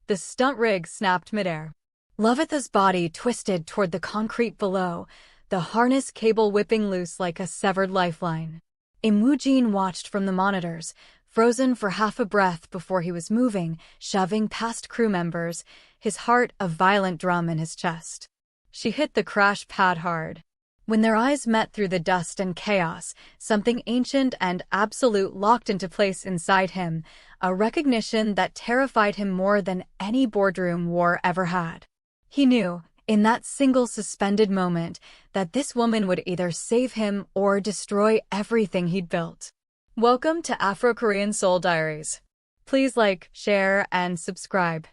The stunt rig snapped midair. Loveth's body twisted toward the concrete below, the harness cable whipping loose like a severed lifeline. Im Woo-jin watched from the monitors, frozen for half a breath before he was moving, shoving past crew members, his heart a violent drum in his chest. She hit the crash pad hard. When their eyes met through the dust and chaos, something ancient and absolute locked into place inside him, a recognition that terrified him more than any boardroom war ever had. He knew, in that single suspended moment, that this woman would either save him or destroy everything he'd built. Welcome to Afro-Korean Soul Diaries. Please like, share, and subscribe.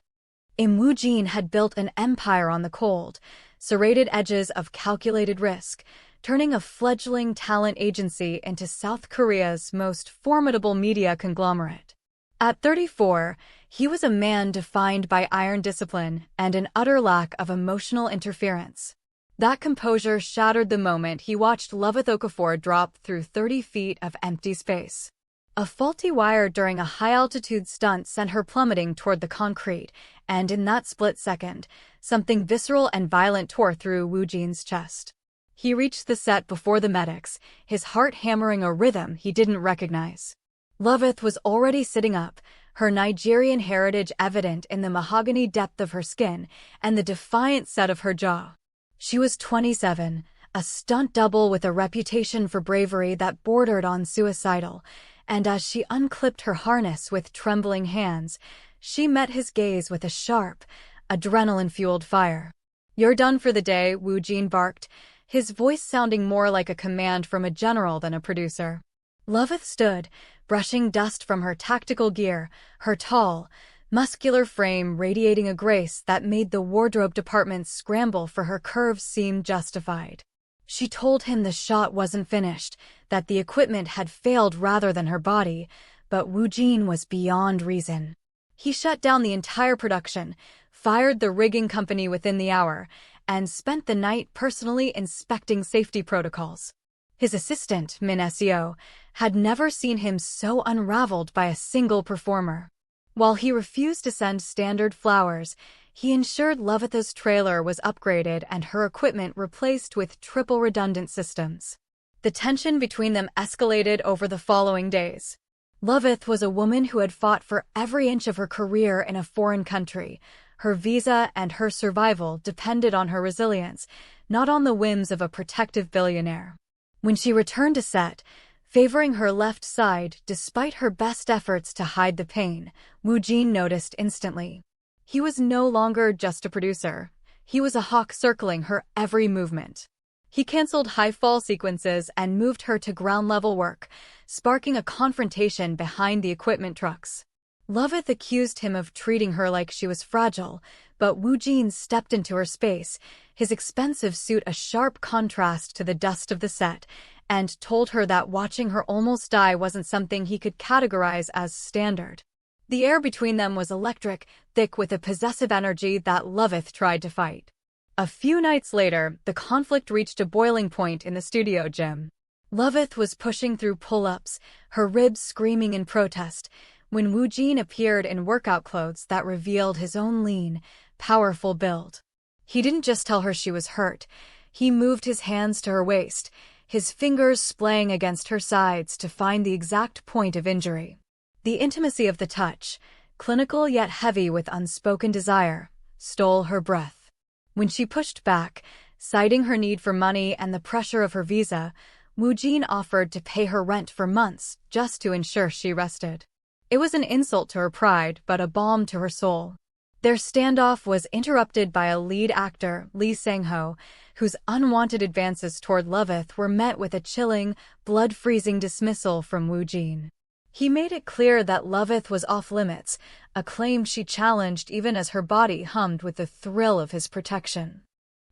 Im Woo-jin had built an empire on the cold, serrated edges of calculated risk, turning a fledgling talent agency into South Korea's most formidable media conglomerate. At 34, he was a man defined by iron discipline and an utter lack of emotional interference. That composure shattered the moment he watched Loveth Okafor drop through 30 feet of empty space. A faulty wire during a high-altitude stunt sent her plummeting toward the concrete, and in that split second, something visceral and violent tore through Woo-jin's chest. He reached the set before the medics, his heart hammering a rhythm he didn't recognize. Loveth was already sitting up, her Nigerian heritage evident in the mahogany depth of her skin and the defiant set of her jaw. She was 27, a stunt double with a reputation for bravery that bordered on suicidal, and as she unclipped her harness with trembling hands, she met his gaze with a sharp, adrenaline-fueled fire. "You're done for the day," Woo-jin barked, his voice sounding more like a command from a general than a producer. Loveth stood, brushing dust from her tactical gear, her tall, muscular frame radiating a grace that made the wardrobe department scramble for her curves seem justified. She told him the shot wasn't finished, that the equipment had failed rather than her body, but Woo-jin was beyond reason. He shut down the entire production, fired the rigging company within the hour, and spent the night personally inspecting safety protocols. His assistant, Min Seo, had never seen him so unraveled by a single performer. While he refused to send standard flowers, he ensured Loveth's trailer was upgraded and her equipment replaced with triple redundant systems. The tension between them escalated over the following days. Loveth was a woman who had fought for every inch of her career in a foreign country. Her visa and her survival depended on her resilience, not on the whims of a protective billionaire. When she returned to set, favoring her left side despite her best efforts to hide the pain, Woo-jin noticed instantly. He was no longer just a producer. He was a hawk circling her every movement. He canceled high-fall sequences and moved her to ground-level work, sparking a confrontation behind the equipment trucks. Loveth accused him of treating her like she was fragile, but Woo-jin stepped into her space, his expensive suit a sharp contrast to the dust of the set, and told her that watching her almost die wasn't something he could categorize as standard. The air between them was electric, thick with a possessive energy that Loveth tried to fight. A few nights later, the conflict reached a boiling point in the studio gym. Loveth was pushing through pull-ups, her ribs screaming in protest, when Woo-jin appeared in workout clothes that revealed his own lean, powerful build. He didn't just tell her she was hurt. He moved his hands to her waist, his fingers splaying against her sides to find the exact point of injury. The intimacy of the touch, clinical yet heavy with unspoken desire, stole her breath. When she pushed back, citing her need for money and the pressure of her visa, Woo-jin offered to pay her rent for months just to ensure she rested. It was an insult to her pride, but a balm to her soul. Their standoff was interrupted by a lead actor, Lee Sang-ho, whose unwanted advances toward Loveth were met with a chilling, blood-freezing dismissal from Woo-jin. He made it clear that Loveth was off-limits, a claim she challenged even as her body hummed with the thrill of his protection.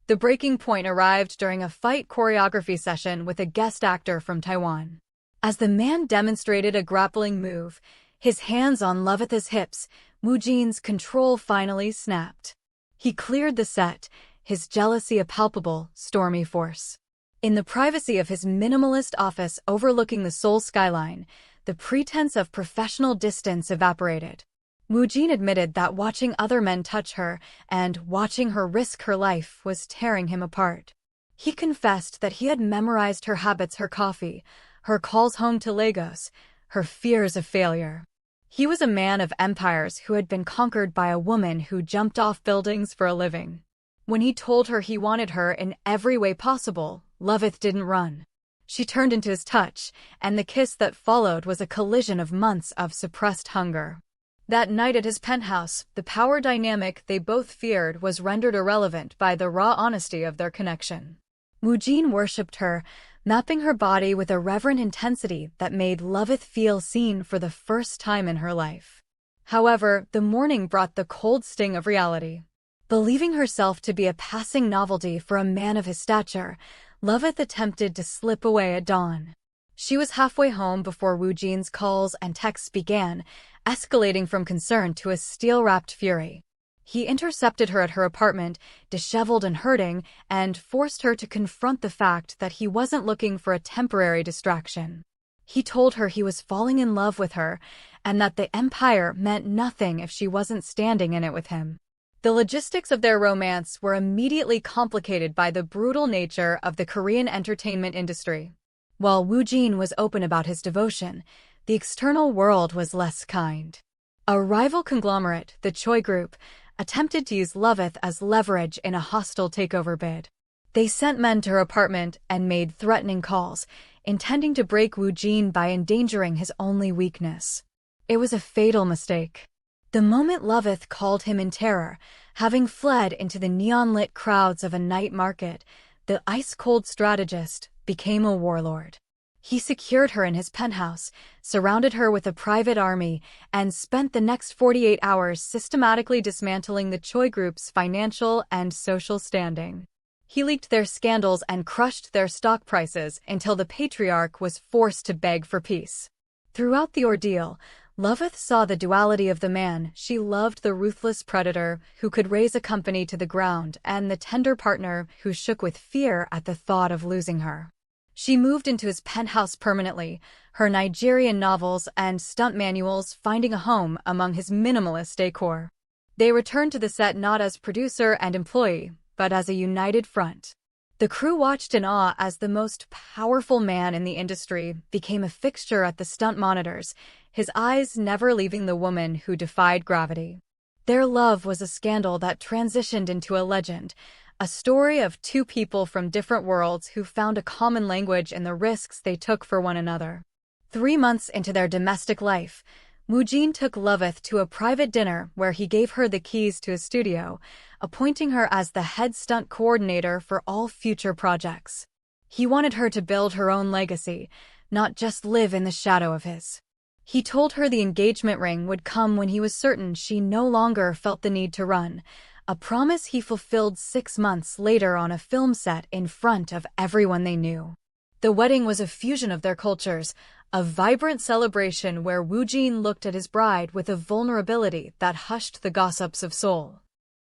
The breaking point arrived during a fight choreography session with a guest actor from Taiwan. As the man demonstrated a grappling move, his hands on Loveth's hips, Woo-jin's control finally snapped. He cleared the set, his jealousy a palpable, stormy force. In the privacy of his minimalist office overlooking the Seoul skyline, the pretense of professional distance evaporated. Woo-jin admitted that watching other men touch her and watching her risk her life was tearing him apart. He confessed that he had memorized her habits, her coffee, her calls home to Lagos, her fears of failure. He was a man of empires who had been conquered by a woman who jumped off buildings for a living. When he told her he wanted her in every way possible, Loveth didn't run. She turned into his touch, and the kiss that followed was a collision of months of suppressed hunger. That night at his penthouse, the power dynamic they both feared was rendered irrelevant by the raw honesty of their connection. Woo-jin worshipped her, mapping her body with a reverent intensity that made Loveth feel seen for the first time in her life. However, the morning brought the cold sting of reality. Believing herself to be a passing novelty for a man of his stature, Loveth attempted to slip away at dawn. She was halfway home before Woo-jin's calls and texts began, escalating from concern to a steel-wrapped fury. He intercepted her at her apartment, disheveled and hurting, and forced her to confront the fact that he wasn't looking for a temporary distraction. He told her he was falling in love with her, and that the empire meant nothing if she wasn't standing in it with him. The logistics of their romance were immediately complicated by the brutal nature of the Korean entertainment industry. While Woo-jin was open about his devotion, the external world was less kind. A rival conglomerate, the Choi Group, attempted to use Loveth as leverage in a hostile takeover bid. They sent men to her apartment and made threatening calls, intending to break Woo-jin by endangering his only weakness. It was a fatal mistake. The moment Loveth called him in terror, having fled into the neon-lit crowds of a night market, the ice-cold strategist became a warlord. He secured her in his penthouse, surrounded her with a private army, and spent the next 48 hours systematically dismantling the Choi Group's financial and social standing. He leaked their scandals and crushed their stock prices until the patriarch was forced to beg for peace. Throughout the ordeal, Loveth saw the duality of the man she loved, the ruthless predator who could raze a company to the ground, and the tender partner who shook with fear at the thought of losing her. She moved into his penthouse permanently, her Nigerian novels and stunt manuals finding a home among his minimalist decor. They returned to the set not as producer and employee, but as a united front. The crew watched in awe as the most powerful man in the industry became a fixture at the stunt monitors, his eyes never leaving the woman who defied gravity. Their love was a scandal that transitioned into a legend, a story of two people from different worlds who found a common language in the risks they took for one another. 3 months into their domestic life, Woo-jin took Loveth to a private dinner where he gave her the keys to his studio, appointing her as the head stunt coordinator for all future projects. He wanted her to build her own legacy, not just live in the shadow of his. He told her the engagement ring would come when he was certain she no longer felt the need to run, a promise he fulfilled 6 months later on a film set in front of everyone they knew. The wedding was a fusion of their cultures, a vibrant celebration where Woo-jin looked at his bride with a vulnerability that hushed the gossips of Seoul.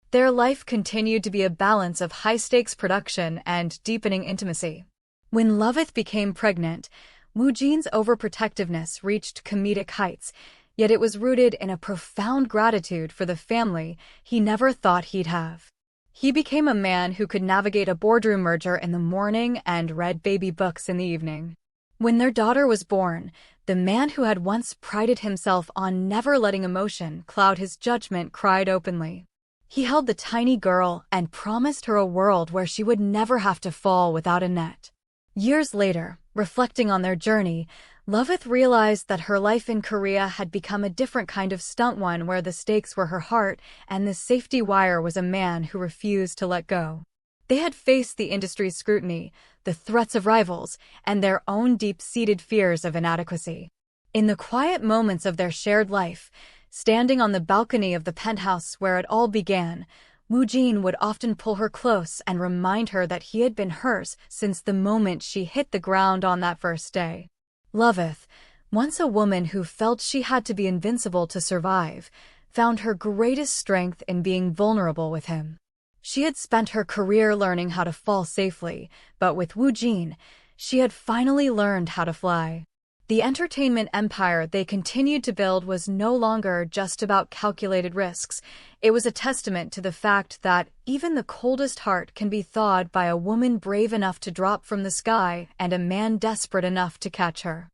Their life continued to be a balance of high-stakes production and deepening intimacy. When Loveth became pregnant, Woo-jin's overprotectiveness reached comedic heights, yet it was rooted in a profound gratitude for the family he never thought he'd have. He became a man who could navigate a boardroom merger in the morning and read baby books in the evening. When their daughter was born, the man who had once prided himself on never letting emotion cloud his judgment cried openly. He held the tiny girl and promised her a world where she would never have to fall without a net. Years later, reflecting on their journey, Loveth realized that her life in Korea had become a different kind of stunt, one where the stakes were her heart and the safety wire was a man who refused to let go. They had faced the industry's scrutiny, the threats of rivals, and their own deep-seated fears of inadequacy. In the quiet moments of their shared life, standing on the balcony of the penthouse where it all began, Woo-jin would often pull her close and remind her that he had been hers since the moment she hit the ground on that first day. Loveth, once a woman who felt she had to be invincible to survive, found her greatest strength in being vulnerable with him. She had spent her career learning how to fall safely, but with Woo-jin, she had finally learned how to fly. The entertainment empire they continued to build was no longer just about calculated risks. It was a testament to the fact that even the coldest heart can be thawed by a woman brave enough to drop from the sky and a man desperate enough to catch her.